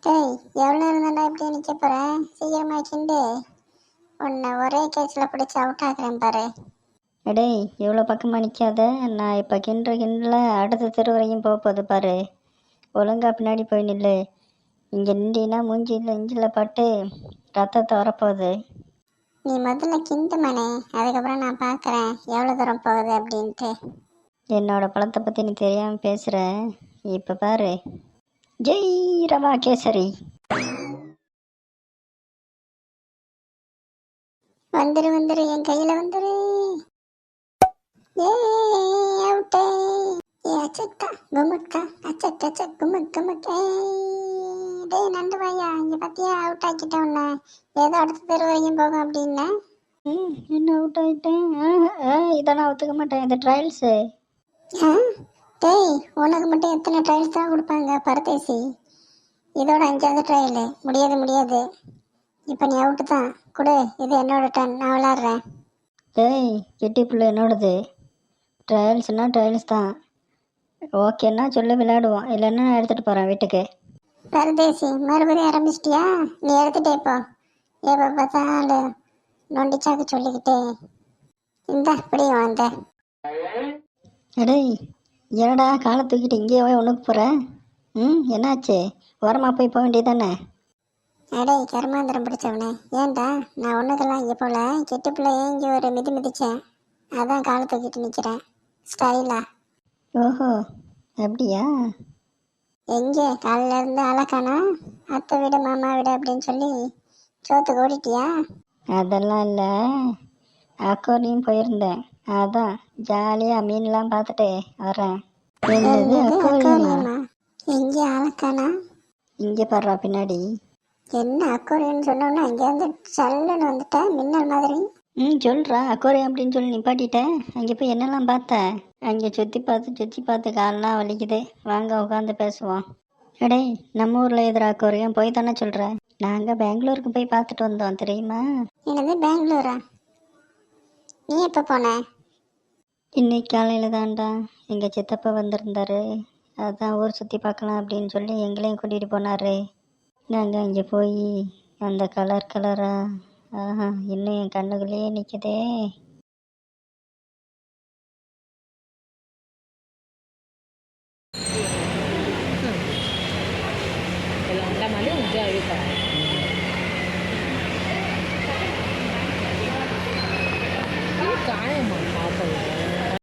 டேய், எவ்வளோ இருந்தாண்டா இப்படி நிற்க போகிறேன்? சீக்கிரமா கிண்டு. உன்னை ஒரே கேஸில் பிடிச்சி அவுட் ஆக்குறேன் பாரு. டேய், இவ்வளோ பக்கமாக நிற்காத. நான் இப்போ கிண்டில் அடுத்த தெரு வரையும் போகுது பாரு. ஒழுங்கா பின்னாடி போய் நில்லு. இங்கே நின்றினா மூஞ்சியில் இஞ்சில் பட்டு ரத்தத்தை வரப்போகுது. நீ முதல்ல கிண்டு மனே, அதுக்கப்புறம் நான் பார்க்குறேன் எவ்வளோ தூரம் போகுது அப்படின்ட்டு. என்னோட பழத்தை பற்றி நீ தெரியாமல் பேசுகிற. இப்போ பாரு. ஜெய் ரவா கேசரி. வந்துரு வந்துரு, என் கையில் வந்துரு. ஏ அவுட்டே. ஏ அச்சட்டா குமுட்கா, அச்சட்ட குமுட் குமுட். டேய் நண்டு வாயா, இங்கே பார்த்தியா அவுட் ஆக்கிட்டேன் உன்னை. ஏதோ அடுத்த தெரு வரையும் போகும் அப்படின்னா. என்ன அவுட் ஆகிட்டேன்? இதை நான் ஒத்துக்க மாட்டேன். இது ட்ரையல்ஸு. டேய், உனக்கு மட்டும் எத்தனை ட்ரையல்ஸ் தான் கொடுப்பாங்க பரதேசி? இதோட 5வது ட்ரையலு. முடியாது. இப்போ நீ அவுட்டு தான். கொடு, இது என்னோட டன், நான் விளாட்றேன். டேய், கெட்டி புள்ள என்னோடது. ட்ரையல்ஸ்னால் ட்ரையல்ஸ் தான். ஓகேன்னா சொல்லி விளையாடுவோம், இல்லைன்னா நான் எடுத்துகிட்டு போகிறேன் வீட்டுக்கு. பரதேசி, மறுபடியும் ஆரம்பிச்சிட்டியா? நீ எடுத்துகிட்டே போ. எப்போ பார்த்தாலும் நொண்டிச்சாக்கு சொல்லிக்கிட்டே. இந்த இப்படியும் வந்த. டேய், ஏடா காலை தூக்கிட்டு இங்கேயே போய் ஒன்றுக்கு போகிறேன்? என்னாச்சு? ஓரமாக போய் போக வேண்டியதானே? அடே கருமாந்திரம் பிடிச்சவனே, ஏன்டா நான் ஒன்றுக்கெல்லாம் இங்கே போல கெட்டு பிள்ளையே இங்கே ஒரு மிதிச்சேன். அதான் காலை தூக்கிட்டு நிற்கிறேன் ஸ்டைலா. ஓஹோ, அப்படியா? எங்கே காலையில இருந்து அழகானா? அத்தை வீடு மாமா வீடு அப்படின்னு சொல்லி சோத்துக்கு ஓடிட்டியா? அதெல்லாம் இல்லை, அக்கோரியும் போயிருந்தேன். அதான் ஜாலியாக மீன்லாம் பார்த்துட்டு வரேன். என்னது அக்கோரியமா? எங்கே அழகானா? இங்கே பாடுறா பின்னாடி. என்ன அக்கோரியன்னு சொன்னோன்னா அங்கேருந்து சல்லுன்னு வந்துட்டேன் மின்னல் மாதிரி. சொல்கிறா அக்கோரியம் அப்படின்னு சொல்லி நிப்பாட்டிட்டேன். அங்கே போய் என்னெல்லாம் பார்த்தேன்? அங்கே சுற்றி பார்த்து காலெலாம் வலிக்குது. வாங்க உட்காந்து பேசுவோம். அடே, நம்ம ஊரில் எதிர அக்கோரியம் போய் தானே சொல்கிறேன். நாங்கள் பெங்களூருக்கு போய் பார்த்துட்டு வந்தோம், தெரியுமா? என்னது பெங்களூரா? நீ எப்போ போன? இன்னைக்கு காலையில் தான்டா. எங்கள் சித்தப்பா வந்திருந்தாரு. அதான் ஊர் சுற்றி பார்க்கலாம் அப்படின்னு சொல்லி எங்களையும் கூட்டிகிட்டு போனார். நாங்கள் அங்கே போய் அந்த கலராக இன்னும் என் கண்ணுக்குள்ளேயே நிற்குதே. Kailangan naman yung jari ka.